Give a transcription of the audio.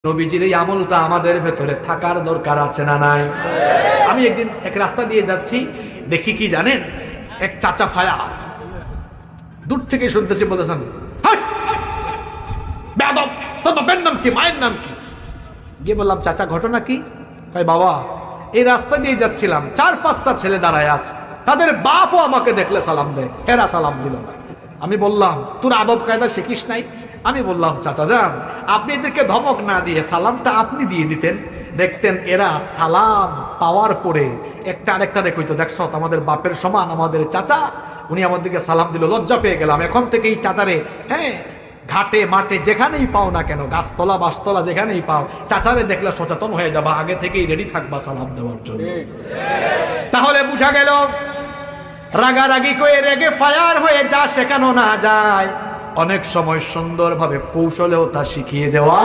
নবীজির এই আমলটা আমাদের ভেতরে থাকার দরকার আছে না নাই? আমি একদিন এক রাস্তা দিয়ে যাচ্ছি, দেখি কি জানেন, এক চাচা ফায়া দূর থেকে শুনতেছি, বলেছেন বেয়াদব, তোর বাপের নাম কি, মায়ের নাম কি? গিয়ে বললাম, চাচা ঘটনা কি? কয়, বাবা এই রাস্তা দিয়ে যাচ্ছিলাম, 4-5টা ছেলে দাঁড়ায় আছে, তাদের বাপও আমাকে দেখলে সালাম দেয়, এরা সালাম দিল না। আমি বললাম, তোর আদব কায়দা শিখিস নাই? আমি বললাম, চাচা যান, আপনি এদেরকে ধমক না দিয়ে সালামটা আপনি দিয়ে দিতেন, দেখতেন এরা সালাম পাওয়ার পরে একটা আরেকটারে কইতো, দেখছো আমাদের বাপের সমান আমাদের চাচা, উনি আমাদেরকে সালাম দিল, লজ্জা পেয়ে গেলাম। এখন থেকে এই চাচারে, হ্যাঁ, ঘাটে মাঠে যেখানেই পাও না কেন, গাছতলা বাসতলা যেখানেই পাও, চাচারে দেখলে সচেতন হয়ে যাবা, আগে থেকেই রেডি থাকবা সালাম দেওয়ার জন্য। তাহলে বুঝা গেল, রাগারাগি করে রেগে ফায়ার হয়ে যা শেখানো না যায়, অনেক সময় সুন্দরভাবে কৌশলেও তা শিখিয়ে দেওয়া